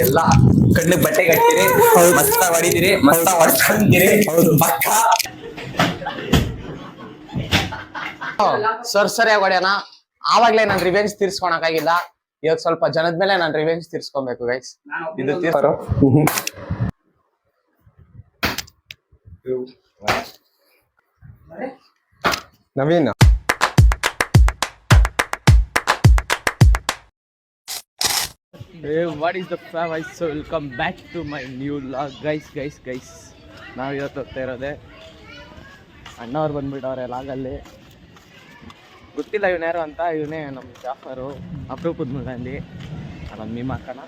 ಎಲ್ಲ ಕಣ್ಣಿಗೆ ಬಟ್ಟೆ ಕಟ್ತೀರಿ, ಮಸ್ತ ಹೊಡಿತೀರಿ, ಮಸ್ತ ಹೊಡ್ಕೊಂತೀರಿ. ಪಕ್ಕ ಸರಿಯಾಗಿ ಹೊಡ್ಯಾನ. ಆವಾಗ್ಲೇ ನಾನು ರಿವೆಂಜ್ ತೀರ್ಸ್ಕೊಳಕಾಗಿಲ್ಲ. ಇವಾಗ ಸ್ವಲ್ಪ ಜನದ ಮೇಲೆ ನಾನು ರಿವೆಂಜ್ ತೀರ್ಸ್ಕೊಬೇಕು ಗೈಸ್. ಇದು Naveen what is the family, so welcome back to my new vlog guys. ನಾವು ಇವತ್ತು ಹೋಗ್ತಾ ಇರೋದೆ, ಅಣ್ಣವ್ರು ಬಂದ್ಬಿಟ್ಟವ್ರೆ ಲಾಗಲ್ಲಿ. ಗೊತ್ತಿಲ್ಲ ಇವನು ಯಾರು ಅಂತ. ಇವನೇ ನಮ್ಮ ಜಾಫರು, ಅಪರೂಪದ ಮುಳ್ಳಂದಿ. ಅದೊಂದು ಮೀಮ್ ಹಾಕೋಣ.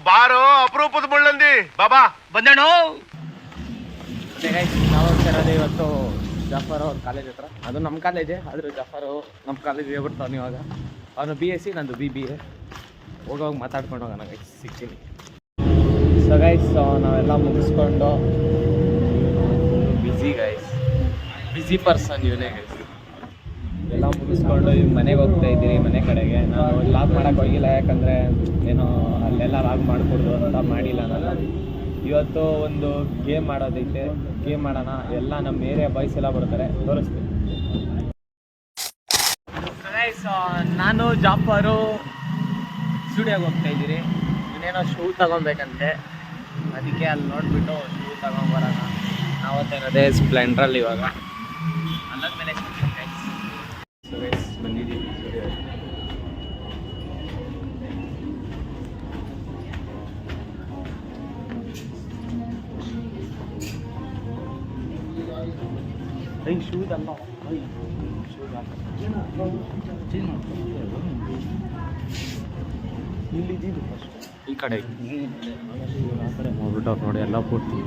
ಬಾರೋ ಅಪರೂಪದ ಮುಳ್ಳಂದಿ ಬಾಬಾ ಬಂದೇಣು. ನಾವು ಹೋಗ್ತಾ ಇರೋದು ಇವತ್ತು ಜಾಫರ್ ಅವ್ರ ಕಾಲೇಜ್ ಹತ್ರ. ಅದು ನಮ್ಮ ಕಾಲೇಜೇ, ಆದರೂ ಜಾಫರು ನಮ್ಮ ಕಾಲೇಜಿಗೆ ಹೇಳ್ಬಿಡ್ತಾವನು ಇವಾಗ. ಅವನು BSc, ನಂದು BBA. ಹೋಗೋಗಿ ಮಾತಾಡ್ಕೊಂಡು ಹೋಗೋಣ ಗೈಸ್, ಸಿಗ್ತೀನಿ. ಸೊ ಗೈಸ್ ನಾವೆಲ್ಲ ಮುಗಿಸ್ಕೊಂಡು, ಬ್ಯುಸಿ ಪರ್ಸನ್ ಇವನೇ ಗೈಸ್. ಎಲ್ಲ ಮುಗಿಸ್ಕೊಂಡು ಈಗ ಮನೆಗೆ ಹೋಗ್ತಾ ಇದ್ದೀರಿ, ಮನೆ ಕಡೆಗೆ. ನಾವು ಲಾಗ್ ಮಾಡೋಕ್ಕೆ ಹೋಗಿಲ್ಲ, ಯಾಕಂದರೆ ಏನೋ ಅಲ್ಲೆಲ್ಲ ಲಾಗ್ ಮಾಡಿಕೊಡ್ದು ಅಂತ ಮಾಡಿಲ್ಲ ನಾನು. ಇವತ್ತು ಒಂದು ಗೇಮ್ ಮಾಡೋದೈತೆ, ಗೇಮ್ ಮಾಡೋಣ. ಎಲ್ಲ ನಮ್ಮ ಏರಿಯಾ ಬಾಯ್ಸ್ ಎಲ್ಲ ಬರ್ತಾರೆ, ತೋರಿಸ್ತೀನಿ. ನಾನು ಜಾಫರು ಸ್ಟುಡಿಯೋಗೆ ಹೋಗ್ತಾ ಇದ್ದೀರಿ. ಇನ್ನೇನೋ ಶೂ ತಗೊಬೇಕಂತೆ, ಅದಕ್ಕೆ ಅಲ್ಲಿ ನೋಡಿಬಿಟ್ಟು ಶೂ ತಗೊಂಬರೋಣ. ನಾವತ್ತೇನದೇ ಸ್ಪ್ಲೆಂಡ್ರಲ್ಲಿ ಇವಾಗ ಅಲ್ಲದ ಮೇಲೆ ಬಂದಿದ್ದೀವಿ ಸ್ಟುಡಿಯೋ. ಶೂದಲ್ಲ, ಇಲ್ಲಿದ್ದೀವಿ ಫಸ್ಟ್ ಈ ಕಡೆ. ಆ ಕಡೆ ಹೋಗ್ಬಿಟ್ಟವ್ರು ನೋಡಿ, ಎಲ್ಲ ಪೂರ್ತಿ.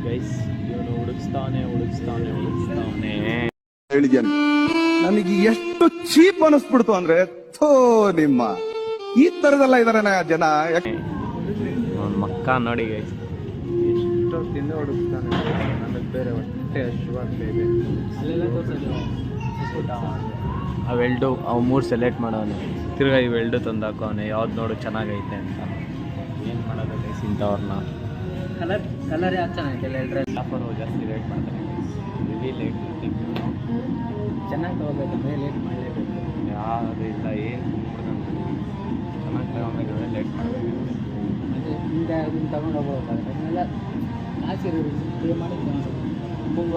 ಗೈಸ್ ಇವನು ಹುಡುಕ್ಸ್ತಾನೆ ಹೇಳಿದ್ಯಾನೆ. ನನಗೆ ಎಷ್ಟು ಚೀಪ್ ಅನಿಸ್ಬಿಡ್ತು ಅಂದ್ರೆ, ಥೋ ನಿಮ್ಮ ಈ ತರದೆಲ್ಲ ಇದಾರೆ ಜನ. ಮಕ್ಕ ನೋಡಿ ಗೈಸ್, ಎಷ್ಟೊತ್ತಿಂದ ಹುಡುಕ್ತಾನೆ. ನನಗೆ ಬೇರೆ ಹೊಟ್ಟೆ ಹಸಿವಾಗ್ತಾ ಇದೆ. ಅವೆಲ್ಡು ಅವು 3 ಸೆಲೆಕ್ಟ್ ಮಾಡೋನು, ತಿರ್ಗಾ ಇವೆಲ್ಡು ತಂದಾಕೋನೆ. ಯಾವ್ದು ನೋಡು ಚೆನ್ನಾಗೈತೆ ಅಂತ. ಏನು ಮಾಡೋದು ಗೈಸ್ ಇಂಥವ್ರನ್ನ. ಕಲರ್ ಯಾಕೆ ಚೆನ್ನಾಗೈತೆ ಡ್ರೆಸ್. ಆಫರು ಜಾಸ್ತಿ ಲೇಟ್ ಮಾಡ್ತಾರೆ, ರಿಲಿ ಲೇಟ್. ಚೆನ್ನಾಗಿ ತೊಗೋಬೇಕಂದ್ರೆ ಲೇಟ್ ಮಾಡಲೇಬೇಕು. ಯಾವುದು ಇಲ್ಲ, ಏನು ಚೆನ್ನಾಗಿ ತಗೊಬೇಕಂದ್ರೆ ಲೇಟ್ ಮಾಡಬೇಕು. ಅದೇ ಹಿಂದೆ ಅದನ್ನು ತಗೊಂಡು ಹೋಗ್ಬೇಕಾದ್ರೆ ಎಲ್ಲ ಕಾಸಿರೋ ಪೇ ಮಾಡಿ ತುಂಬ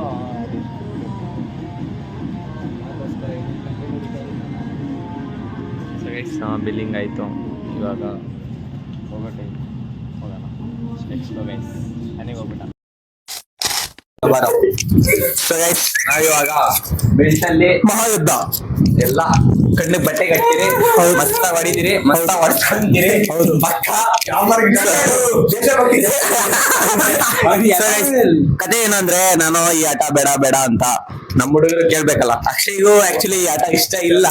ಬಿಲ್ಲಿಂಗ್ ಆಯಿತು. ಇವಾಗ ಹೋಗೋ ಟೈಮ್, ಹೋಗೋಣ. ನೆಕ್ಸ್ಟ್ ಗೈಸ್ ಮನೆಗೆ ಹೋಗ್ಬಿಟ್ಟ. ನಾವಿವಾಗ ಬೆಲ್ಟಲ್ಲಿ ಮಹಾಯುದ್ಧ. ಎಲ್ಲ ಕಣ್ಣಿಗೆ ಬಟ್ಟೆ ಕಟ್ತೀರಿ, ಮಸ್ತ ಹೊಡಿತೀರಿ, ಮಸ್ತ ಹೊಡ್ಕೊಂತೀರಿ. ಪಕ್ಕ ಕತೆ ಏನಂದ್ರೆ, ನಾನು ಈ ಆಟ ಬೇಡ ಅಂತ ನಮ್ಮ ಹುಡುಗರು ಕೇಳ್ಬೇಕಲ್ಲ. ಅಕ್ಷಯ್ಗೂ ಆಕ್ಚುಲಿ ಈ ಆಟ ಇಷ್ಟ ಇಲ್ಲ,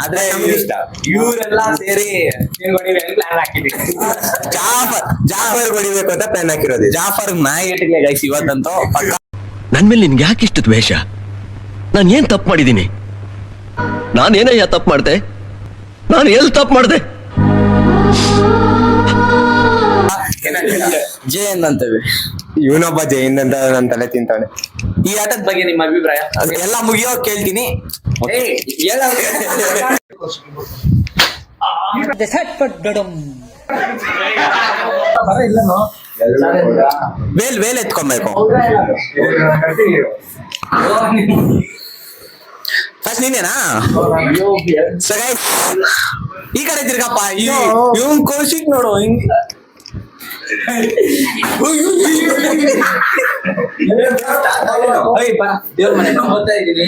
ಆದ್ರೆ ಇಷ್ಟ. ಇವರೆಲ್ಲ ಸೇರಿ ಪ್ಲಾನ್ ಹಾಕಿದೀವಿ. ಜಾಫರ್ ಹೊಡಿಬೇಕು ಅಂತ ಪ್ಲಾನ್ ಹಾಕಿರೋದು. ಜಾಫರ್ ನಾಯಿ ಇಟ್ಟಿಲ್ಲ ಗೈಸ್ ಇವತ್ತಂತೂ. ನನ್ ಮೇಲೆ ನಿನ್ಗೆ ಯಾಕೆ ಇಷ್ಟು ದ್ವೇಷ? ನಾನು ಏನ್ ತಪ್ಪು ಮಾಡಿದ್ದೀನಿ? ನಾನೇನಯ್ಯ ತಪ್ಪು ಮಾಡ್ದೆ? ನಾನು ಎಲ್ಲಿ ತಪ್ಪು ಮಾಡ್ದೆ? ಜಯನ್ ಅಂತೇವೆ, ಇವನೊಬ್ಬ ಜಯನ್ ಅಂತ ನನ್ನ ತಲೆ ತಿಂತಾನೆ. ಈ ಆಟದ ಬಗ್ಗೆ ನಿಮ್ಮ ಅಭಿಪ್ರಾಯ? ಎಲ್ಲ ಮುಗಿಯೋ ಕೇಳ್ತೀನಿ. ವೇಲ್ ಎತ್ಕೊಬೇಕು ಫಸ್ಟ್. ನೀನೇನಾ? ಈ ಕಡೆ ತಿರ್ಗಪ್ಪ. ಇವನ್ ಕೋಶಿಕ್ ನೋಡು, ಹಿಂಗ್ ದೇವ್ರ ಮನೆ ಹೋಗ್ತಾ ಇದೀವಿ.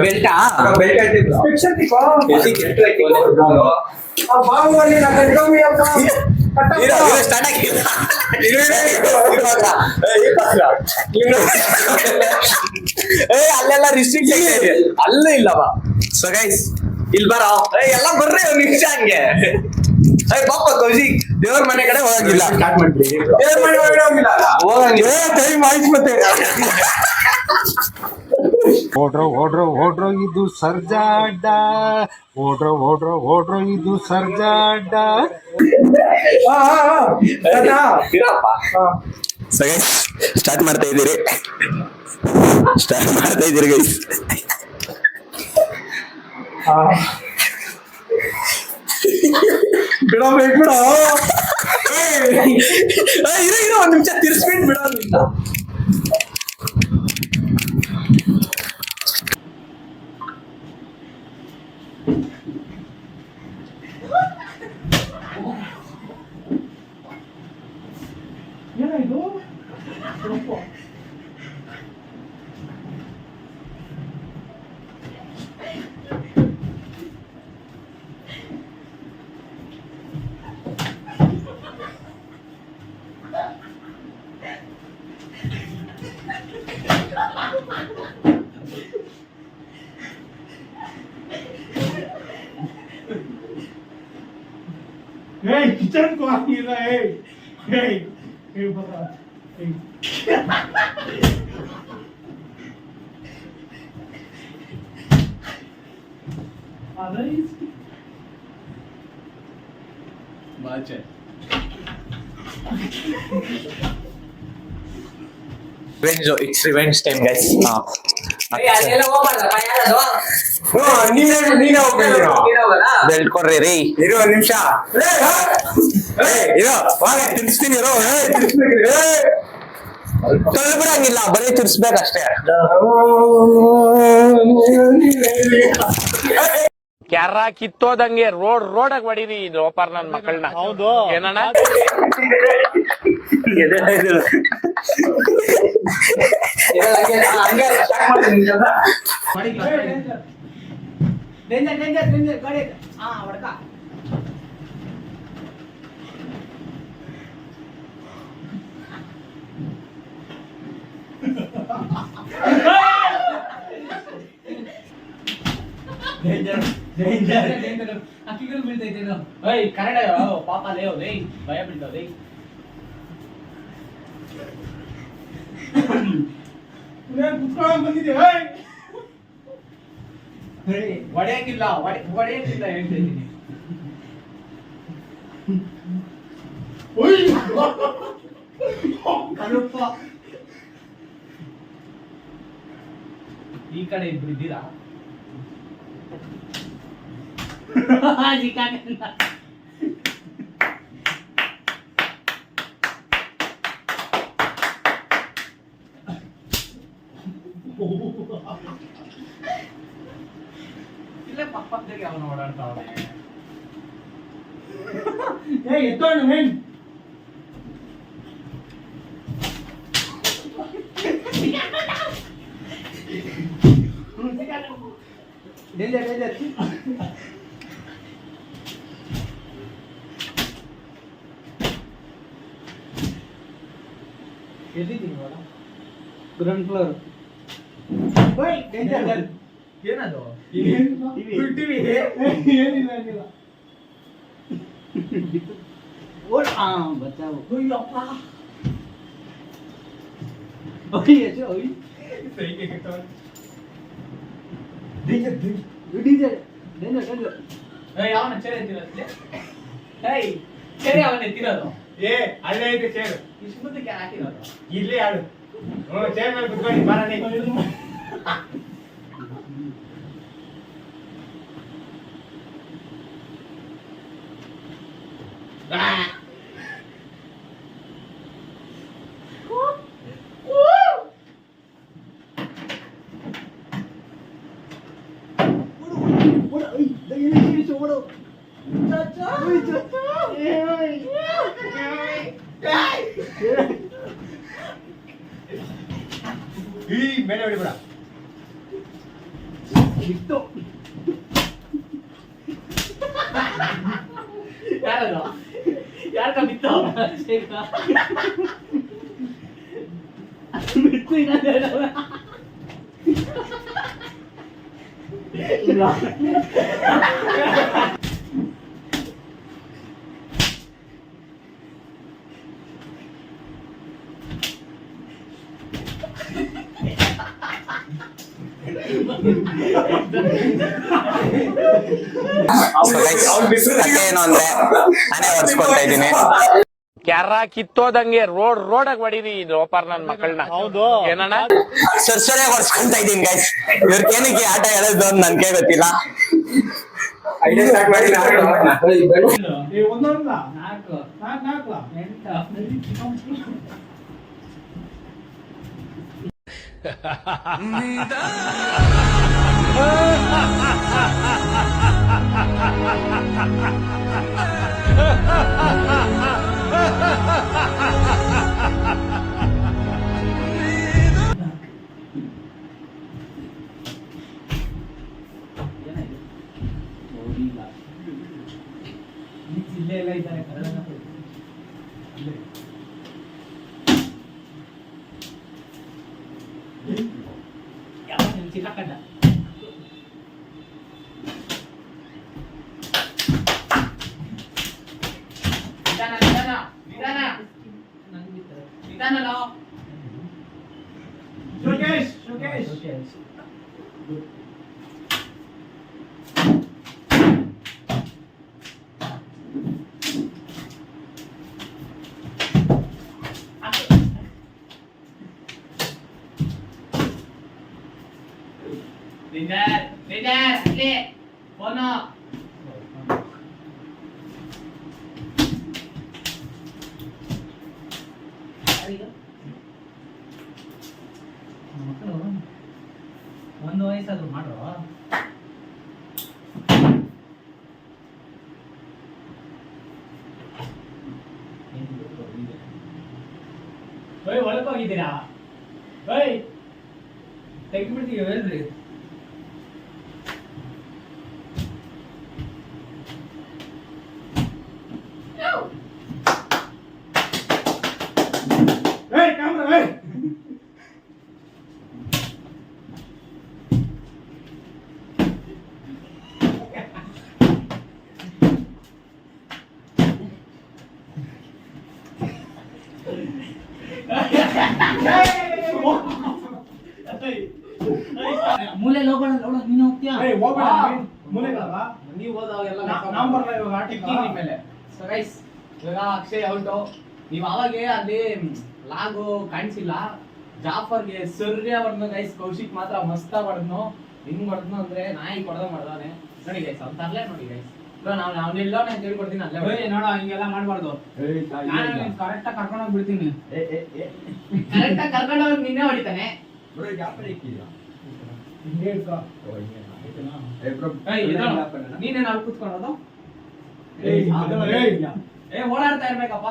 ಬೆಲ್ಟಾ ಅಲ್ಲೆಲ್ಲ ರಿಸ್ಟ್ರಿಕ್ಟ್ ಅಲ್ಲೂ ಇಲ್ಲವ. ಸೊ ಗೈಸ್ ಇಲ್ಲಿ ಬರೋ ಎಲ್ಲ ಬರ್ರಿ ಒಂದ್ ನಿಮಿಷ ಹಂಗೆ. ಪಾಪ ಕೌಶಿಕ್ ದೇವ್ರ ಮನೆ ಕಡೆ ಹೋಗಂಗಿಲ್ಲ, ದೇವ್ರ ಮನೆ ಒಳಗಡೆ ಹೋಗಿಲ್ಲ, ಹೋಗಂಗಿಲ್ಲ. ಟೈಮ್ ಆಯ್ತು ಮತ್ತೆ. ಓಡ್ರೋ ಇದು ಸರ್ಜಾಡ್ಡ, ಓಡ್ರೋ ಇದು ಸರ್ಜಾಡ್ಡ. ಸೊ ಗೈಸ್ ಸ್ಟಾರ್ಟ್ ಮಾಡ್ತಾ ಇದ್ದೀರಿ ಗೈಸ್. ಬಿಡಬೇಕು ಬಿಡ, ಇರೋ ಒಂದ್ ನಿಮಿಷ ತಿರ್ಸ್ಬಿಟ್ಟು ಬಿಡೋದಿಲ್ಲ. ಕಿಚನ್ को ಆಗಿಲ್ಲ. ಬಾಚೆ it's revenge time guys. Belt ಕೊಡ್ರಿ ರೀ. ಇರೋ ಒಂದ್ ನಿಮಿಷ ಇರೋ, ತಿರ್ಸ್ತೀನಿ ಇರೋ. ಬಿಡಂಗಿಲ್ಲ, ಬರೀ ತಿರ್ಸ್ಬೇಕಷ್ಟೇ. ಕ್ಯಾರ ಕಿತ್ತೋದಂಗೆ ರೋಡಾಗ ಹೊಡೀರಿ ಲೋಪರ್ ನನ್ ಮಕ್ಕಳನ್ನ. ಹೌದು ಏನಣ್ಣ? ಅಕ್ಕಿಗಳು ಬೀಳ್ತೈತೆ. ಕನ್ನಡ ಪಾಪ ಲೇವ್ ಲೇ, ಭಯ ಬೀಳ್ತಾವ ಲೇ. ಹೊಡೆಯಂಗಿಲ್ಲ ಹೊಡೆಯಂಗಿಲ್ಲ ಹೇಳ್ತಾ ಇದ್ದೀನಿ. ಈ ಕಡೆ ಇಬ್ರು ಇದ್ದೀರಾ? ಇಲ್ಲೇ ಪಕ್ಕದಾಗ ಅವನು ಓಡಾಡ್ತಾವನೆ. ಎತ್ತೋಣ ಮೇನ್. ಎಲ್ಲಿದ್ದೀನಿ ಇವಾಗ? Ground floor. ಏನದು? ಏನಿಲ್ಲ. ಬಚಾವು. ಯಾವನ ಚೇರ್ ಎತ್ತಿರೋದು? ಚೇರ್ ಯಾವನ ಎತ್ತಿರೋದು? ಅಲ್ಲೇ ಐತೆ ಚೇರು. ಇಷ್ಟು ಮುಂದಕ್ಕೆ ಹಾಕಿರೋದು? ಇಲ್ಲೇ ಆಡು. ಚೇರ್ ಮೇಲೆ ಕುತ್ಕೊಂಡು ಬಾರನೆ. ಮೇಲೆ ಹೊಡಿಬೇಡ. ಬಿತ್ತು. ಯಾರದು? ಯಾರ್ಕ ಬಿತ್ತು? ಬಿತ್ತು. ಕಥೆ ಏನು ಅಂದ್ರೆ ನಾನೇ ಹೊಡ್ಸ್ಕೊಳ್ತಾ ಇದ್ದೀನಿ. ಕ್ಯಾರ ಕಿತ್ತೋದಂಗೆ ರೋಡಾಗ ಹೊಡೀರಿ ಲೋಪರ್ ನನ್ ಮಕ್ಕಳನ್ನ. ಹೌದು ಏನಣ್ಣ ಸೊರ್ಸೊರೆ ಹೊಡ್ಸ್ಕೊಂತ ಇದ್ದೀನಿ ಗೈಸ್. ಇವ್ರಿಗೆ ಏನಕ್ಕೆ ಆಟ ಹೇಳೋದು ಅಂತ ನನ್ಗೆ ಗೊತ್ತಿಲ್ಲ. ಒಂದೊಂದ ನಾಲ್ಕು ಇಲ್ಲೇ ಎಲ್ಲ ಇದ್ದಾರೆ ಚಿಕ್ಕಣ್ಣ ಶೋಕೇಶ್ ಅಲ್ಲಿ ಫೋನು ಮಕ್ಕಳು ಒಂದು ವಯಸ್ಸಾದ್ರು ಮಾಡ್ರು. ಒಳಗೆ ಹೋಗಿದ್ದೀರಾ? ತೆಗಿಬಿಡ್ತೀವಿ ಹೇಳ್ರಿ. ಮೂಲೆ ಹೋಗೋಣ ನೀನು ಹೋಗ್ತೀಯಾ? ನೀವು ಹೋದವಾಗೆಲ್ಲ ಮೇಲೆ. ಸೊ ಗೈಸ್ ಇವಾಗ ಅಕ್ಷಯ್ ಔಟು. ನೀವು ಅವಾಗೆ ಅಲ್ಲಿ ಲಾಗು ಕಾಣಿಸಿಲ್ಲ. ಜಾಫರ್ಗೆ ಸರ್ಗೆ ಹೊಡೆದ್ನು ಗೈಸ್. ಕೌಶಿಕ್ ಮಾತ್ರ ಮಸ್ತ ಹೊಡೆದ್ನು. ಹಿಂಗ್ ಹೊಡೆದ್ನು ಅಂದ್ರೆ ನಾಯಿ ಕೊಡದ ಮಾಡ್ದಾನೆ ನೋಡಿ ಗೈಸ್. ಅವ್ನು ತರ್ಲೆ ನೋಡಿ ಗೈಸ್. ಅವ್ನೆಲ್ಲ ನಾನು ಹೇಳ್ಕೊಡ್ತೀನಿ ಅಲ್ಲೇ ನೋಡ. ಹಿಂಗೆಲ್ಲ ಮಾಡ್ಬಾರ್ದು. ಕರೆಕ್ಟ್ ಆಗಿ ಕರ್ಕೊಂಡೋಗಿ ಬಿಡ್ತೀನಿ. ಕರೆಕ್ಟ್ ಆಗಿ ಕರ್ಕೊಂಡೋಗಿ ನಿನ್ನೆ ಹೊಡಿತಾನೆ. ನೀನೇನು ಅಲ್ಲಿ ಕೂತ್ಕೊಳ್ಳೋದು? ಓಡಾಡ್ತಾ ಇರ್ಬೇಕಪ್ಪ.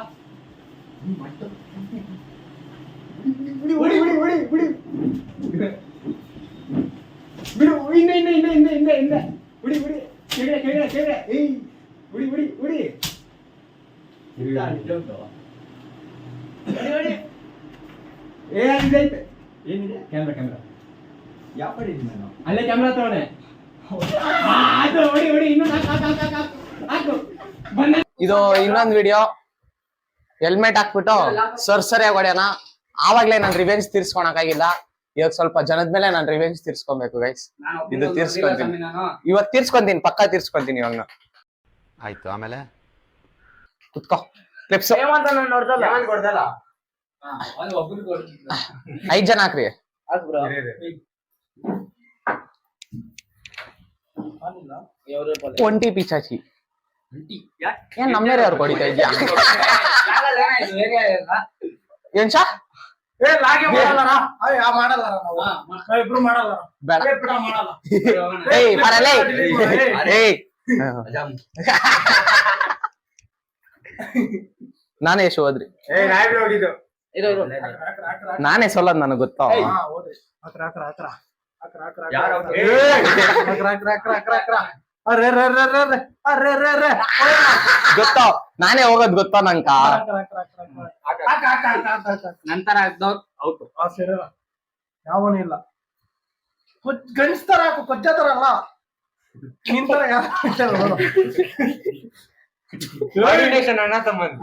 ಏನಿದೆ ಕ್ಯಾಮ್ರಾ ಯಾವ ಕಡೆ ಇದೆ? ನಾನು ಅಲ್ಲೇ ಕ್ಯಾಮ್ರಾ ತಗೊಂಡೆ. ಇದು ಇನ್ನೊಂದು ವಿಡಿಯೋ. ಹೆಲ್ಮೆಟ್ ಹಾಕ್ಬಿಟ್ಟು ಸರಿಯಾಗಿ ಹೊಡೆಯೋಣ. ಆವಾಗ್ಲೇ ನಾನು ರಿವೆಂಜ್ ತೀರ್ಸ್ಕೊಳಕಾಗಿಲ್ಲ. ಇವಾಗ ಸ್ವಲ್ಪ ಜನದ ಮೇಲೆ ನಾನು ರಿವೆಂಜ್ ತೀರ್ಸ್ಕೊಬೇಕು ಗೈಸ್. ಇದು ತೀರ್ಸ್ಕೊಂತೀನಿ ಇವತ್ತು. ತೀರ್ಸ್ಕೊಂತೀನಿ, ಪಕ್ಕ ತೀರ್ಸ್ಕೊಂತೀನಿ ಇವಾಗ. ಆಯ್ತು, ಆಮೇಲೆ ಕುತ್ಕೋ. ಕ್ಲಿಪ್ಸ್ 5 ಜನ ಹಾಕ್ರಿ. 20 ಪಿಚಾಚಿ ಏನ್ ನಮ್ಮೇರೆ ಅವ್ರು ಹೊಡಿತಾ ಇದ್ಯಾ? ಏನ್ ಶಾ ನಾನೇ ಎಷ್ಟು ಹೋದ್ರಿ? ನಾನೇ ಸೊಲ್ಲದ್ ನನಗ್ ಗೊತ್ತ. ಗೊತ್ತ ನಾನೇ ಹೋಗೋದ್ ಗೊತ್ತಾ ನಂಕ. ನಂತರ ಯಾವನೂ ಇಲ್ಲ. ಗಣಿಸ್ತಾರ ಕೊಜ್ಜ ತರ ಅಲ್ಲ ನಿಂತರ ಯಾರು ಅಣ್ಣ ತಮ್ಮನ್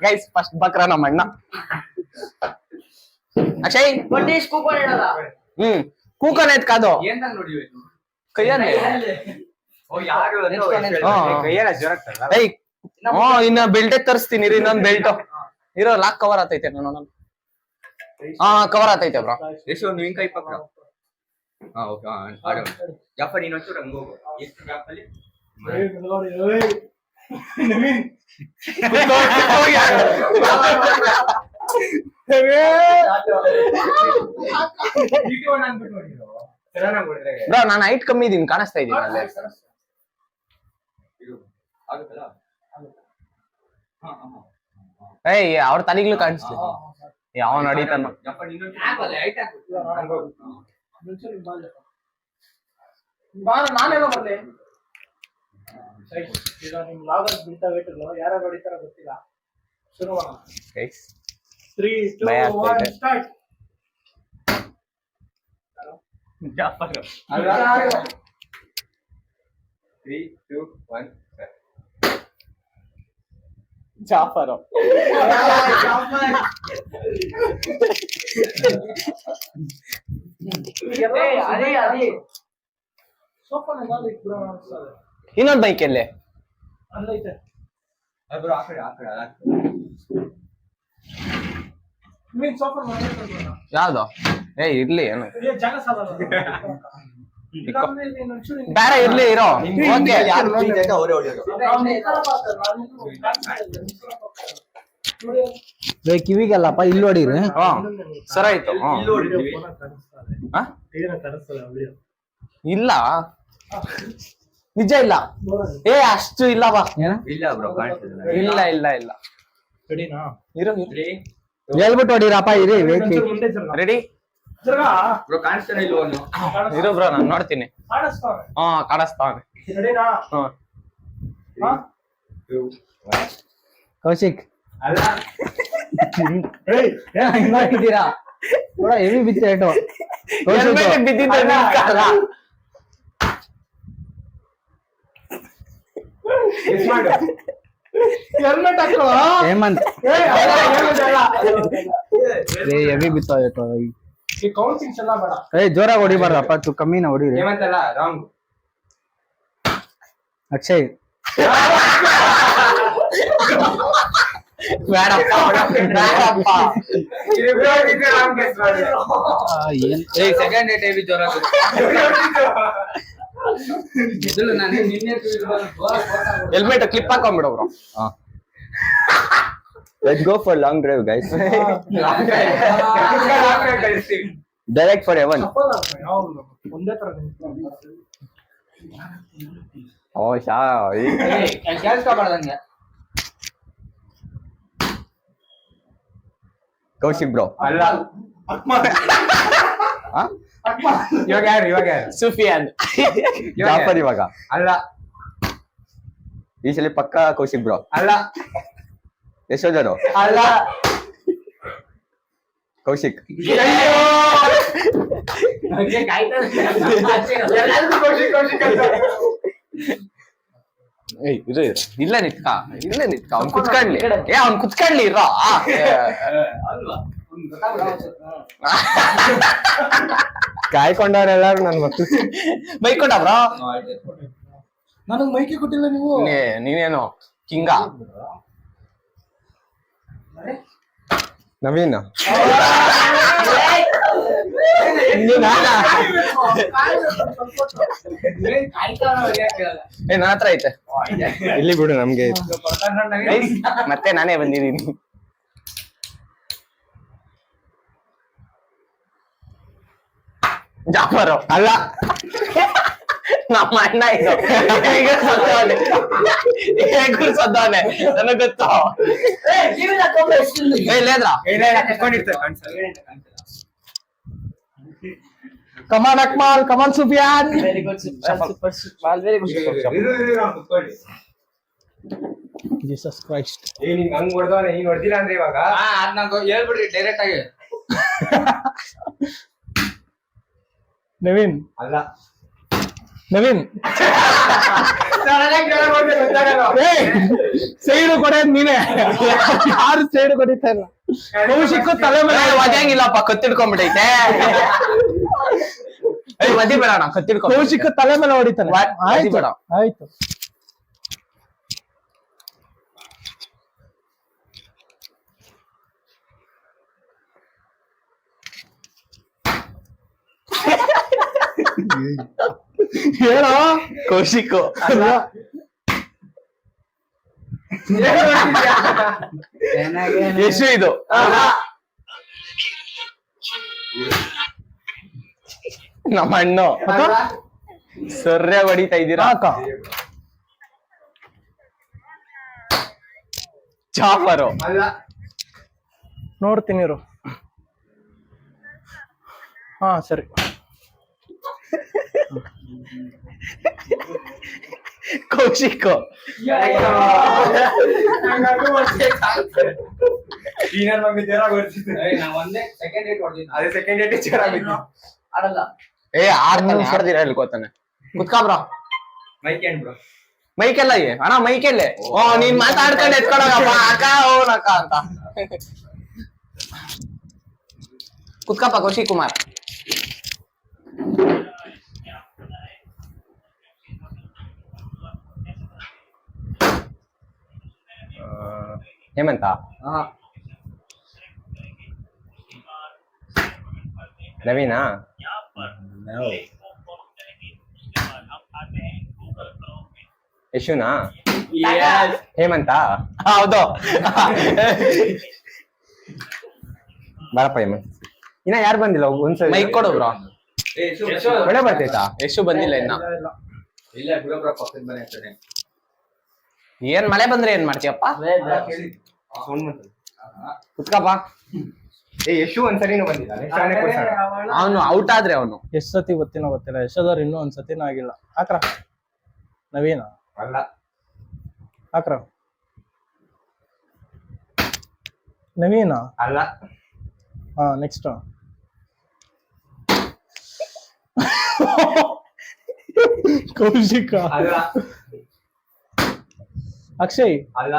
ಗೈಸ್ ಫಸ್ಟ್ ಬಕ್ರ ನಮ್ಮ ಅಣ್ಣ ಅಕ್ಷಯ್ ಕೂಕನ್ ಐತ್ ಕಾದು ಕೈಯಲ್ಲಿ ಏಯ್ ಇನ್ನ ಬೆಲ್ಟೇ ತರಿಸ್ತೀನಿ ರೀ ಇನ್ನೊಂದ್ ಬೆಲ್ಟ್ ಇರೋ ಲಾಕ್ ಕವರ್ ಆತೈತೆ ನಾನು ಹಾ ಕವರ್ ಆತೈತೆ ಬ್ರೋ ಎಷ್ಟು ಒಂದು ಕೈ ಪಕ್ಕ ಹಾ ಓಕೆ ಜಫರ್ ಇನ್ನೊಂಚೂರು ಹಂಗ ಹೋಗು ಎಷ್ಟು ಗ್ಯಾಪಲ್ಲಿ ಬ್ರೋ ನಾನು ಹೈಟ್ ಕಮ್ಮಿ ಇದೀನಿ ಕಾಣಿಸ್ತಾ ಇದೀನಿ ಅಲ್ಲೇ ಏಯ್ ಅವ್ರ ತಲೆಗ್ಲು ಕಾಣಿಸ್ತೀವಿ ಯಾವ ನಡೀತಾನ ನಾನೇನೋ ಬರ್ಲಿ ಈಗ ನಿಮ್ ಲಾಗರ್ಸ್ ಬೀಳ್ತಾ ವೇಟಲ್ಲ ಯಾರು ಹೊಡಿತಾರ ಗೊತ್ತಿಲ್ಲ ಶುರು ಮಾಡೋಣ 3 2 1 ಸ್ಟಾರ್ಟ್ ಜಾಫರ್ 3 2 1 ಜಾಫರ್ ಅದೇ ಸೋಫಾ ಇನ್ನೊಂದ್ ಬೈಕ್ ಎಲ್ಲೇ ಅಲ್ಲೈತೆ ಬ್ರೋ ಆ ಕಡೆ ಮೀನ್ ಸೋಫಾ ಮಾಡ್ಕೊಂಡು ಯಾವ್ದು ಏ ಇರ್ಲಿ ಏನು ಜಾಗ ಸಾಲ ಬೇರೆ ಇರ್ಲಿ ಇರೋ ಓಕೆ ಅವರೇ ಹೊಡಿಯೋದು ಕಿವಿಗಲ್ಲಪ್ಪ ಇಲ್ಲಿ ಹೊಡೀರಿ ಹಾ ಸರಿ ಆಯ್ತು ಇಲ್ಲಿ ಹೊಡಿತೀವಿ ಇಲ್ಲ ನಿಜ ಇಲ್ಲ ಏ ಅಷ್ಟು ಇಲ್ಲ ಬಾ ಇಲ್ಲ ಬ್ರೋ ಕಾಣಿಸ್ತಿಲ್ಲ ಇಲ್ಲ ಇಲ್ಲ ಇಲ್ಲ ರೆಡಿನಾ ಇರೋ ಹೇಳ್ಬಿಟ್ಟು ಹೊಡೀರಪ್ಪ ಇರಿ ಮುಂದೆ ಜರ್ಗ ರೆಡಿ ಬ್ರೋ ಕಾಣಿಸ್ತಾನೆ ಇಲ್ಲ ಅವನು ಇರೋ ಬ್ರೋ ನಾನು ನೋಡ್ತೀನಿ ಕಾಣಿಸ್ತಾವೆ ಹಾ ಕಾಣಿಸ್ತಾವೆ ರೆಡಿನಾ ಹಾ ಹಾ 2 1 ಕೌಶಿಕ್ ಅಲ್ಲ ಹಿಂಗಾಗಿದ್ದೀರಾ ಥೋಡ ಹೆವಿ ಬಿತ್ತು ಏಟು ಹೆಲ್ಮೆಟ್ ಬಿದ್ದಿದ್ದು ನಿಲ್ಕಲ್ಲ. ಮಿಸ್ ಮಾಡು ಹೆಲ್ಮೆಟ್ ಹಾಕೋ ಹೇಮಂತ್ ಹೆವಿ ಬಿತ್ತು ಏಟು ಈ ಕೌನ್ಸಿಂಗ್ಸ್ ಎಲ್ಲ ಬೇಡ ಜೋರಾಗಿ ಹೊಡಿಬಾರ್ದಪ್ಪ ಕಮ್ಮಿನ ಹೊಡೀರಿ ಹೇಮಂತಲ್ಲ ರಾಂಗ್ ಅಕ್ಷಯ್ ಬೇಡಪ್ಪ ಬೇಡಪ್ಪ ಏನ್ ಸೆಕೆಂಡ್ ಡೇಟ್ ಹೇವಿ ಜ್ವರ ಮೊದಲು ನಾನು ನಿನ್ನೆ ಹೆಲ್ಮೆಟ್ ಕ್ಲಿಪ್ ಹಾಕೊಂಡ್ಬಿಡು bro Let's go for long drive, guys. Direct for heaven. ಒಂದೇ ತರ Oh, shy. ಕೇಳಿಸ್ಕೊಬಾರ್ದಂಗೆ Kaushik, bro. ಅಲ್ಲ Huh? ಇವಾಗ ಯಾರು ಸುಫಿಯಾನ್ Jafar ಇವಾಗ ಅಲ್ಲ ಈ ಸಲ ಪಕ್ಕ ಕೌಶಿಕ್ ಬ್ರೋ ಅಲ್ಲ ಯಶೋಧರು ಅಲ್ಲ ಕೌಶಿಕ್ ಏಯ್ ಇರು ಇಲ್ಲೇ ನಿತ್ಕ ಅವ್ನ್ ಕುತ್ಕೊಂಡ್ಲಿ ಅವ್ನ್ ಕುತ್ಕೊಂಡ್ಲಿ ಇರೋ ಕಾಯ್ಕೊಂಡವ್ರೆಲ್ಲಾರು ನನ್ ಮಕ್ಳು ಬೈಕೊಂಡ ಬ್ರೋ ನನಗ್ ಮೈಕಿ ಕೊಟ್ಟಿಲ್ಲ ನೀವು ನೀನೇನು ಕಿಂಗ ನವೀನ್ ನನ್ನ ಹತ್ರ ಐತೆ ಇಲ್ಲಿ ಬಿಡು ನಮ್ಗೆ ಮತ್ತೆ ನಾನೇ ಬಂದಿದ್ದೀನಿ ಜಾಫರು ಅಲ್ಲ ನಮ್ಮ ಅಣ್ಣ ಇದು ಸದ್ದವನೆ ನನಗ್ ಗೊತ್ತು ಇಲ್ಲೇದ್ರ come on Akmal come on Sufiyan very good Jesus Christ. ಹಂಗ್ ಹೊಡೆದವನೆ ಈಗ ಹೊಡೆದಿಲ್ಲ ಅಂದ್ರೆ ಇವಾಗ ಅದ್ ನಂಗೆ ಹೇಳ್ಬಿಡ್ರಿ ಡೈರೆಕ್ಟ್ ಆಗಿ. ನವೀನ್ ಅಲ್ಲ ನವೀನ್ ಸೈಡ್ ಕೊಡೋದ್ ನೀನೆ, ಯಾರು ಸೈಡ್ ಕೊಡಿತಾ ಇಲ್ಲ. ಕೌಶಿಕ್ ತಲೆ ಮೇಲೆ ಒದ್ಯಾಂಗಿಲ್ಲಪ್ಪ, ಕತ್ತಿಡ್ಕೊಂಡ್ಬಿಟ್ಟೈತೆ. ಮದಿ ಬೇಡ ಅಣ್ಣ, ಕತ್ತಿಡ್ಕೊ. ಕೌಶಿಕ್ ತಲೆ ಮೇಲೆ ಹೊಡಿತಾನೆ. ಆಯ್ತು ಬೇಡ. ಆಯ್ತು. ಹೇಳೋ ಕೌಶಿಕ್ ಎಷ್ಟು ಇದು ನಮ್ಮ ಅಣ್ಣು ಸರ್ರೆ ಹೊಡಿತಾ ಇದ್ದೀರಾ? ಜಾಫರು ನೋಡ್ತೀನಿ ಇರು. ಹಾ ಸರಿ. ಕೌಶಿಕ್ ಅದೇ ಸೆಕೆಂಡ್ ಏಟ್ ಚೆನ್ನಾಗಿತ್ತು. ಆಡಲ್ಲ. ಆಡ್ದಿರ ಹೇಳ್ಕೋತಾನೆ. ಕುತ್ಕಾಬ್ರ ಮೈಕ್ ಏನ್ ಬ್ರೋ? ಮೈಕೆಲ್ಲ ಅಣ್ಣ ಮೈಕೆಲ್ಲೇ. ಓ ನೀನ್ ಮಾತಾಡ್ಕೊಂಡು ಎತ್ಕೊಳಗಪ್ಪ ಅಕ್ಕ ಓನ್ ಅಕ್ಕ ಅಂತ. ಕುತ್ಕಪ್ಪ ಕೌಶಿಕ್ ಕುಮಾರ್. ಹೇಮಂತ ನವೀನಾ ಯಶುನಾ ಹೇಮಂತ ಹೌದು. ಬಾರಪ್ಪ ಹೇಮಂತ್. ಇನ್ನ ಯಾರು ಬಂದಿಲ್ಲ ಒಂದ್ಸಲ ಮೈಕ್ ಕೊಡು ಬ್ರೋ. ಒಳ್ಳೆ ಬರ್ತೈತಾ? ಎಷ್ಟು ಬಂದಿಲ್ಲ ಇನ್ನ. ಏನ್ ಮಳೆ ಬಂದ್ರೆ ಏನ್ ಮಾಡ್ತೀಯಪ್ಪ? ಕುತ್ಕಪ್ಪ. ಯಶು ಒಂದ್ಸರಿನೂ ಬಂದಿಲ್ಲ. ಅವನು ಔಟ್ ಆದ್ರೆ ಅವನು ಎಷ್ಟ್ ಸತಿ ಗೊತ್ತಿನೋ ಗೊತ್ತಿಲ್ಲ. ಯಶೋದವ್ರು ಇನ್ನೂ ಒಂದ್ ಸತಿನೂ ಆಗಿಲ್ಲ. ಹಾಕ್ರ ನವೀನ ಅಲ್ಲ ಹಾಕ್ರ ನವೀನ ಅಲ್ಲ. ಹಾ ನೆಕ್ಸ್ಟ್ ಕೌಶಿಕ ಅಲ್ಲ ಅಕ್ಷಯ್ ಅಲ್ಲ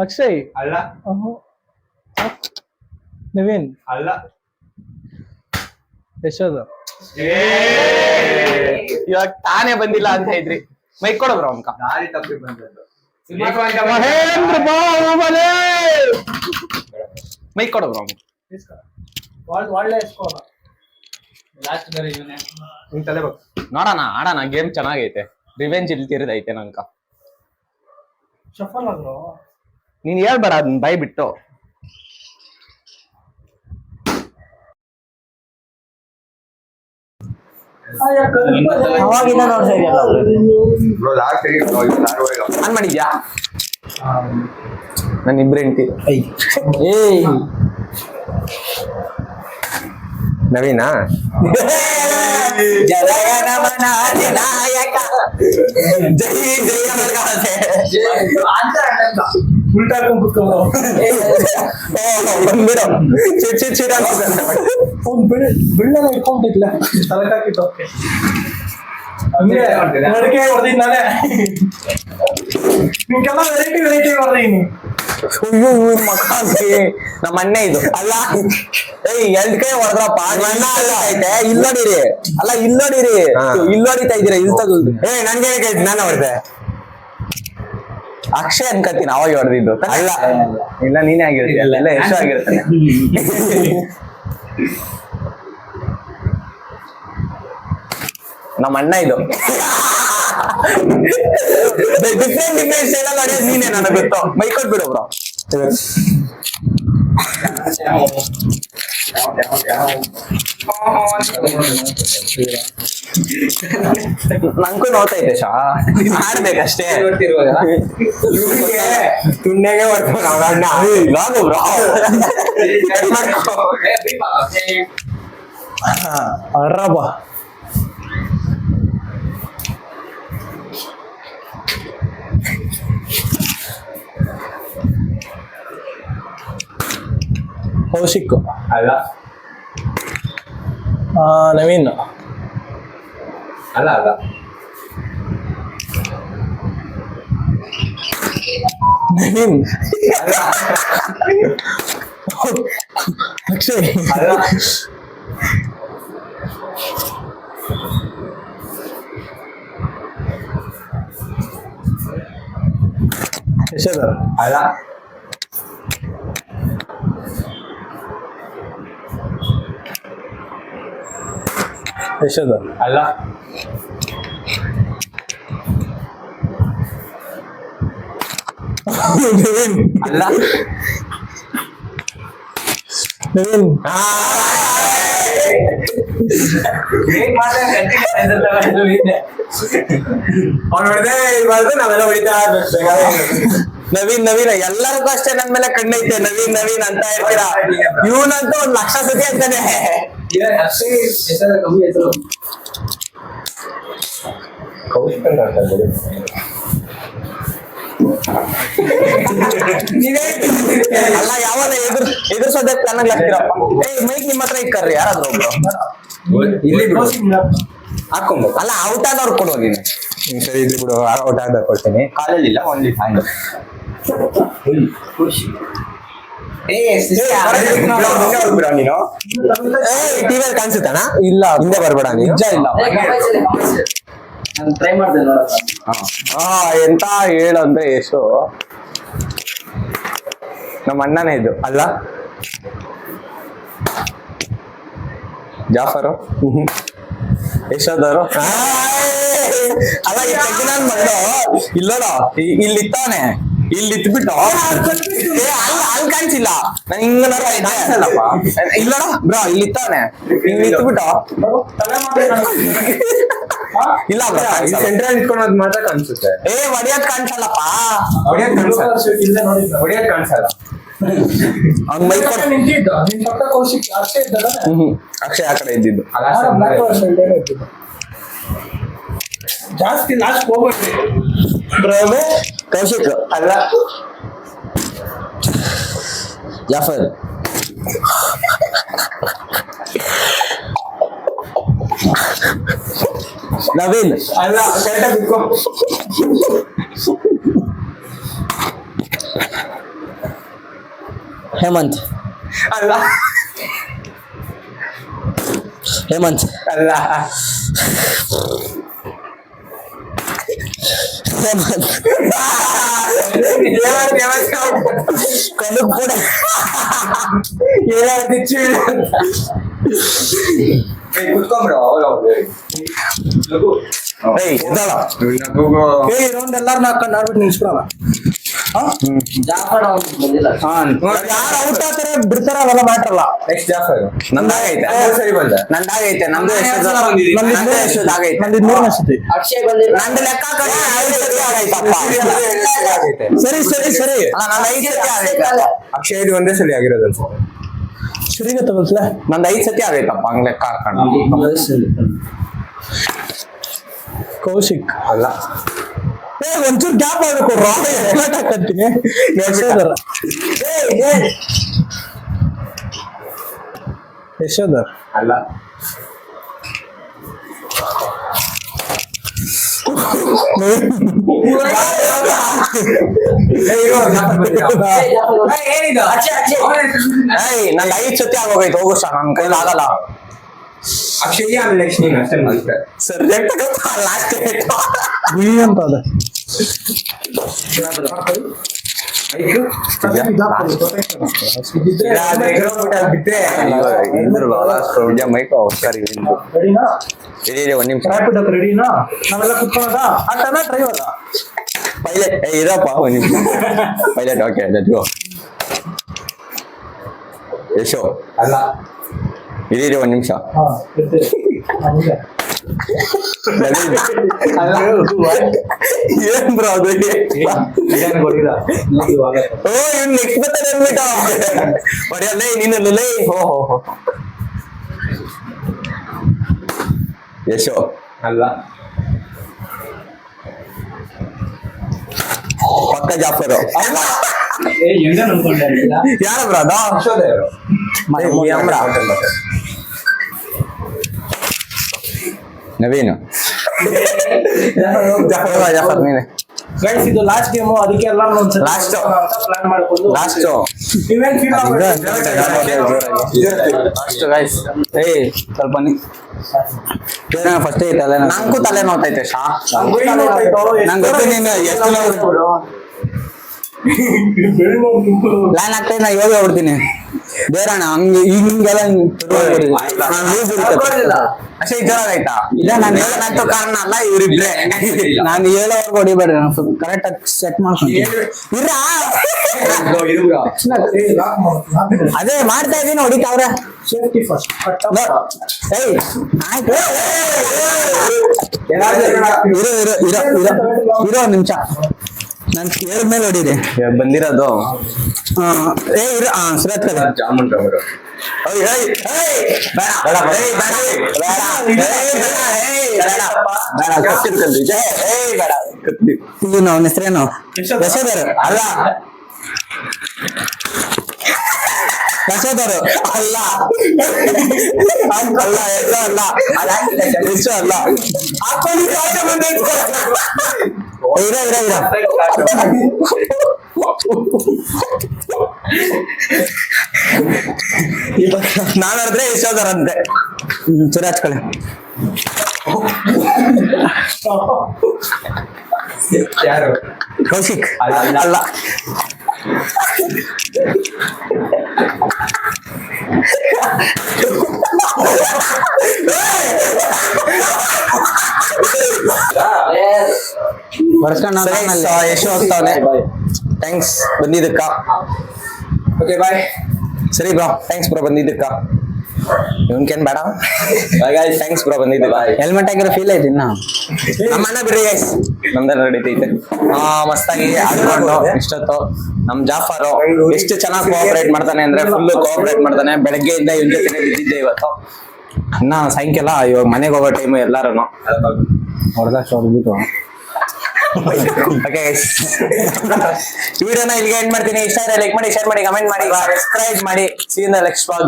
ಅಕ್ಷಯ್ ಅಲ್ಲ ನವೀನ್ ಅಲ್ಲ ಯಶೋದ. ಇವಾಗ ತಾನೇ ಬಂದಿಲ್ಲ ಅಂತ ಇದ್ರಿ. ಮೈಕ್ ಕೊಡು ಬ್ರೋ ಅಮ್ಕ. ದಾರಿ ತಪ್ಪಿ ಬಂದದ್ದು. ಮಹೇಂದ್ರ ಮೈಕ್ ಕೊಡು ಬ್ರೋ. ಒಳ್ಳೆ ಲಾಸ್ಟ್ ನಿನ್ ತಲೆ ಬಗ್ ನೋಡೋಣ ಆಡೋಣ. ಗೇಮ್ ಚೆನ್ನಾಗೈತೆ. ರಿವೆಂಜ್ ಇಲ್ತಿರೋದೈತೆ ನಂಕ. ಶಫಲ್ ಆದ್ರು ನೀನ್ ಹೇಳ್ಬೇಡ ಅದನ್ನ ಬೈ ಬಿಟ್ಟು. ಆನ್ ಮಾಡಿದ್ಯಾ? ನನ್ನ ಇಬ್ರು ಹೆಂಡತಿ. ನವೀನಾ ಜನಗಣಮನ ನಾಯಕ ಜೈ ಜಯ ಬಂದ್ಬಿಡು. ಚಿಟ್ ಬಿಳ್ಳೆಲ್ಲ ಇಟ್ಕೊಂಡಿಲ್ಲ ತಲೆ ಹಾಕಿತ್ತು. ಹೊಡೆದಿದ್ ನಾನೇ. ನಿಮ್ಗೆಲ್ಲ ವೆರೈಟಿ ಹೊಡೆದೀನಿ. ನಮ್ಮ ಅಣ್ಣ ಇದು ಅಲ್ಲ. ಎಲ್ಡ್ ಕೈ ಹೊಡೆದ್ರಪ್ಪ. ಅಣ್ಣ ಅಲ್ಲ ಐತೆ. ಇಲ್ಲೋಡಿರಿ ಅಲ್ಲ, ಇಲ್ಲೋಡಿರಿ. ಇಲ್ಲೋಡಿತಾ ಇದೀರ. ಇಲ್ಲಿ ತಗೊಂಡು ನನ್ಗೆ ನಾನು ಹೊಡೆದೆ. ಅಕ್ಷಯ್ ಅನ್ಕತೀನಿ ಅವಾಗ ಹೊಡೆದಿದ್ದು. ಅಲ್ಲ ಇಲ್ಲ ನೀನೇ ಆಗಿರ್ತೀಯ. ಎಲ್ಲ ಎಷ್ಟು ಆಗಿರ್ತಾನೆ. ನಮ್ಮ ಅಣ್ಣ ಇದು. ಡಿಫ್ರೆಂಟ್ ಸ್ಟೈಲ್ ಹೊಡೆಯೋದು ನೀನೇ, ನನಗೆ ಗೊತ್ತು. ಮೈ ಕೊಟ್ಬಿಡು ಬ್ರೋ. ನಂಗೂ ನೋಡ್ತೈತೆ ಶಾ ಆಡ್ಬೇಕಷ್ಟೇ. ತುಂಡೆಗೆ ಹೊಡ್ತಾವ ಅವ್ರ ಅಣ್ಣ. ಲಾಗು ಬ್ರೋ. ಅರ್ರಬ್ಬ ಕೌಶಿಕ್. ಅಲ್ಲ. ನವೀನ್. ಅಲ್ಲ. ನವೀನ್. ಅಕ್ಷಯ್. ಅಲ್ಲ. ಯಶೋಧರ್. ಅಲ್ಲ. ಯಶೋಧರ್. ಅಲ್ಲ. ನವೀನ್. ಅಲ್ಲ. ನವೀನ್. ಅವ್ನು ಹೊಡೆದೇ ಮಾಡಿದ್ರೆ ನಾವೆಲ್ಲ ಹೊಡಿತಾ ನವೀನ್ ಎಲ್ಲರಿಗೂ ಅಷ್ಟೇ ನನ್ ಮೇಲೆ ಕಣ್ಣೈತೆ. ನವೀನ್ ಅಂತ ಇರ್ತೀರಾ. ಇವನಂತೂ 1,00,000 ಸತಿ ಅಂತಾನೆ. ಕಮ್ಮಿ ಹೆಸರು ಕೌಶಿಕ್ ಅಂತ ಹೇಳ್ತಾರೆ. ಅಲ್ಲ ಯಾವಾಗ ಎದುರ್ಸೋದಕ್ಕೆ ಪ್ಲಾನ್ ಆಗ್ಲಾಗ್ತೀರಪ್ಪ. ಮೈಕ್ ನಿಮ್ಮ ಹತ್ರ ಇಕ್ಕರ್ರಿ ಯಾರಾದ್ರೂ ಒಬ್ರು. ಇಲ್ಲಿ ಹಾಕೊಂಬೇಕು. ಅಲ್ಲ ಔಟ್ ಆದವ್ರು ಕೊಡೋಗಿ. ಸರಿ ಇದ್ರಿ ಬಿಡು, ಔಟ್ ಆದ ಕೊಡ್ತೀನಿ. ಕಾಲಲ್ಲಿ ಇಲ್ಲ, ಓನ್ಲಿ ಹ್ಯಾಂಡ್. ನೀನು ಟಿವಿಯಲ್ಲಿ ಕಾಣಿಸುತ್ತಣ್ಣ? ಇಲ್ಲ, ಹಿಂದೆ ಬರ್ಬೇಡ ನೀನು. ನಿಜ ಇಲ್ಲ. ಟ್ರೈ ಮಾಡ್ದೆ ನೋಡಕ್ಕ. ಎಂತ ಹೇಳು ಅಂದ್ರೆ ಯಶು ನಮ್ಮ ಅಣ್ಣನೇ ಇದು. ಅಲ್ಲ. ಜಾಫರು. ಯಶೋಧರು. ಅಲ್ಲ ಈ ತೆಗಿನಾನ್ ಮಗಳು ಇಲ್ಲೋಡ ಇಲ್ಲಿ ಇತ್ತಾನೆ. ಇಲ್ಲಿ ಇತ್ಬಿಟ್ಟು ಅಲ್ಲಿ ಕಾಣಿಸಿಲ್ಲ. ನಾನು ಹಿಂಗಲ್ಲಪ್ಪ. ಇಲ್ಲೋಡ ಬ್ರೋ ಇಲ್ಲಿ ಇತ್ತಾನೆ. ಇಲ್ಲಿ ಇತ್ಬಿಟ್ಟು ಇಲ್ಲ ಸೆಂಟ್ರಲ್ ಇಟ್ಕೊಳೋದು ಮಾತ್ರ ಕಾಣಿಸುತ್ತೆ. ಹೊಡಿಯೋದ್ ಕಾಣಿಸಲ್ಲಪ್ಪ. ಹೊಡಿಯೋದ್ ಕಾಣಿಸಲ್ಲ. ಅವ್ನ್ ಮೈ ಕೊಟ್ಟು ನಿಂತಿದ್ದು ನಿನ್ ಪಕ್ಕ ಕೌಶಿಕ್ ಅಕ್ಷಯ್ ಇದ್ದಲ್ಲ. ಅಕ್ಷಯ್ ಆ ಕಡೆ ಇದ್ದಿದ್ದು. ಜಾಸ್ತಿ ಲಾಸ್ಟ್ ಹೋಗ್ಬೇಡ್ರಿ. ಕೌಶಿಕ್. ಅಲ್ಲ. ಜಾಫರ್. ನವೀನ್. ಅಲ್ಲ. ಕರೆಕ್ಟಾಗಿ ಬಿಟ್ಕೋ. ಹೇಮಂತ್. ಅಲ್ಲ. ಹೇಮಂತ್. ಅಲ್ಲ. ಹೇಮಂತ್. ಕನಕ್ ಕೂಡ ಕುತ್ಕೊಂಡ್ಬಿಡು. ರೌಂಡ್ ಎಲ್ಲಾರು ಹಾಕೊಂಡು ಆಡ್ಬಿಟ್ಟು ನಿಲ್ಸ್ಬಿಡಲ್ಲ. ಜಾಫರ್ ಬಂದಿಲ್ಲ. ಯಾರು ಔಟ್ ಆಗ್ತಾರೆ ಬಿಡ್ತಾರ ಅವೆಲ್ಲ ಮಾತ್ರಲ್ಲ. ನೆಕ್ಸ್ಟ್ ಜಾಫರ್. ನಂದಾಗೈತೆ. ಸರಿ ಬಂದ. ನಂದಾಗೈತೆ. ನಮ್ದು ನಂದು 3ನೇ ಸತಿ. ಅಕ್ಷಯ್ ಬಂದಿಲ್ಲ. ನಂದು ಲೆಕ್ಕ ಹಾಕೊಂಡ್ರೆ 5 ಸತಿ ಆಗೈತಪ್ಪ. ಸರಿ ನಂದು 5 ಸತಿ ಆಗೈತೆ. ಅಕ್ಷಯ್ ಒಂದೇ ಸಲ ಆಗಿರೋದು ಅನ್ಸುತ್ತೆ. ಸರಿಗೆ ತಗೊಳ್ಸಲ. ನಂದು 5 ಸತಿ ಆಗೈತಪ್ಪ ಹಂಗ್ ಲೆಕ್ಕ ಹಾಕೊಂಡು. ಕೌಶಿಕ್. ಅಲ್ಲ. ಒಂಚೂರು ಗ್ಯಾಪ್ ಆಗ್ಬೇಕು. ಹಾಕಂತೀನಿ. ಯಶೋಧರ್. ಯಶೋಧರ್. ಅಲ್ಲ. ನಂದು 5 ಸತಿ ಆಗೋಗೈತೆ. ಹೋಗು ಸರ್, ನನ್ನ ಕೈಲಿ ಆಗಲ್ಲ. ಅಕ್ಷಯ್ ಆಮೇಲೆ ನೆಕ್ಸ್ಟ್ ನೀನು ಅಷ್ಟೇ ಮಾಡ್ತಾರೆ. ಸರ್ ಲಾಸ್ಟ್ ಗುಯಿ ಅಂತ ಅದ. ಒಂದ್ ನಿಮಿಷ ರೆಡಿನಾ? ನಾವೆಲ್ಲ ಕುತ್ಕೊಳ್ಳೋದ? ಆಟನ ಡ್ರೈವರ? ಪೈಲಟ್ ಇದಪ್ಪ. ಒಂದ್ ನಿಮಿಷ pilot. Okay let's go. Yasho. ಅಲ್ಲ. ಇರೀರಿ ಒಂದ್ ನಿಮಿಷ. ಏನ್ ಬ್ರೋ ಅದು? ಓ ಇವ್ನು ನೆಕ್ಸ್ಟ್ ಬರ್ತಾನೆ ಅನ್ಬಿಟ್ಟು ಹೊಡೆಯಲ್ಲ ನೀನಲ್ಲೇ. ಓಹೋ ಯಶೋ. ಅಲ್ಲ. ಪಕ್ಕ ಜಾಫರು. ಹೆಂಗ ಅನ್ಕೊಂಡೆ ಯಾರ ಬ್ರೋ ಅದು ನವೀನು ಜಾಫರ್ ನೀನೆ ಗೈಸ್ ಇದು ಲಾಸ್ಟ್ ಗೇಮ್ ಅದಕ್ಕೆ ಎಲ್ಲರೂ ಒಂದ್ಸಲ Last. ಪ್ಲಾನ್ ಮಾಡ್ಕೊಂಡು ಲಾಸ್ಟ್ ನೀವೇನ್ ಫೀಲ್ ಲಾಸ್ಟ್ ಗೈಸ್ ಏಯ್ ಸ್ವಲ್ಪ ಫಸ್ಟ್ ತಲೆ ನಂಗೂ ತಲೆ ನೋತೈತೆ ಶಾ ನಂಗೆ ಗೊತ್ತು ನೀನು ಎಷ್ಟು ಪ್ಲಾನ್ ಆಗ್ತಾ ನಾ ಇವಾಗ ಹೊಡ್ತೀನಿ ಬೇರಣ್ಣ ಹಂಗೆ ಹಿಂಗೆಲ್ಲ ಅಷ್ಟೇ ಜೋರಾಗ ಆಯ್ತಾ ಇಲ್ಲ ನಾನು ಹೇಳೋಣಂತ ಕಾರಣ ಅಲ್ಲ ಇವ್ರಿಬ್ರೆ ನಾನು ಹೇಳೋರ್ಗೆ ಹೊಡಿಬೇಡ್ರಿ ನಾನು ಕರೆಕ್ಟ್ ಆಗಿ ಸೆಟ್ ಮಾಡ್ಕೊಂಡು ಅದೇ ಮಾಡ್ತಾ ಇದೀನಿ ಹೊಡಿತಾವ್ರೆ ಸೇಫ್ಟಿ ಫಸ್ಟ್ ಏಯ್ ಆಯ್ತು ಇರೋ ನಿಮಿಷ ನಾನು ಕೇಳ ಮೇಲೆ ಹೊಡಿದೆ ಬಂದಿರೋದು ಸುರತ್ ಜಾಮೂನ್ ಇದು ಅವನ ಹೆಸರೇನು ಯಶೋಧರ್ ಅಲ್ಲ ಯಶೋಧರ್ ಅಲ್ಲ ಅಲ್ಲ ಯಶೋ ಅಲ್ಲ ನಾನು ಹೇಳಿದ್ರೆ ಯಶೋಧರಂತೆ ಸುರಾಜ್ ಕಳೆ ಯಾರು ಕೌಶಿಕ್ ಅಲ್ಲ ಯಶು ಹೋಗ್ತಾವನೆ ಥ್ಯಾಂಕ್ಸ್ ಬಂದಿದ್ದಕ್ಕ ಓಕೆ ಬಾಯ್ ಸರಿ ಬ್ರೋ ಥ್ಯಾಂಕ್ಸ್ ಬ್ರೋ ಬಂದಿದ್ದಕ್ಕ ಇವನ್ಕೇನ್ ಬೇಡ ಥ್ಯಾಂಕ್ಸ್ ಬ್ರೋ ಬಂದಿದ್ದು ಹೆಲ್ಮೆಟ್ ಆಗಿರೋ ಫೀಲ್ ಐತಿ ಇನ್ನ ನಮ್ಮ ಅಣ್ಣ ಬಿಡ್ರಿ ಗೈಸ್ ನಮ್ದೆಲ್ಲ ನಡೀತೈತೆ ಮಸ್ತಾಗಿ ಆಡ್ಕೊಂಡು ಇಷ್ಟೊತ್ತು ನಮ್ ಜಾಫರು ಎಷ್ಟು ಚೆನ್ನಾಗಿ ಕೋಆಪರೇಟ್ ಮಾಡ್ತಾನೆ ಅಂದ್ರೆ ಫುಲ್ ಕೋಆಪರೇಟ್ ಮಾಡ್ತಾನೆ ಬೆಳಗ್ಗೆಯಿಂದ ಇವನ್ ಜೊತೆ ಬಿದ್ದಿದ್ದೆ ಇವತ್ತು ಇನ್ನ ಸಾಯಂಕಾಲ ಇವಾಗ ಮನೆಗೆ ಹೋಗೋ ಟೈಮ್ ಎಲ್ಲಾರು ಹೊಡೆದ್ಬಿಟ್ಟು ಓಕೆ ಗೈಸ್ ವಿಡಿಯೋನ ಇಲ್ಲಿಗೆ ಎಂಡ್ ಮಾಡ್ತೀನಿ. ಇಷ್ಟ ಆದರೆ ಲೈಕ್ ಮಾಡಿ, ಶೇರ್ ಮಾಡಿ, ಕಮೆಂಟ್ ಮಾಡಿ, ಸಬ್ಸ್ಕ್ರೈಬ್ ಮಾಡಿ. See you in the next vlog.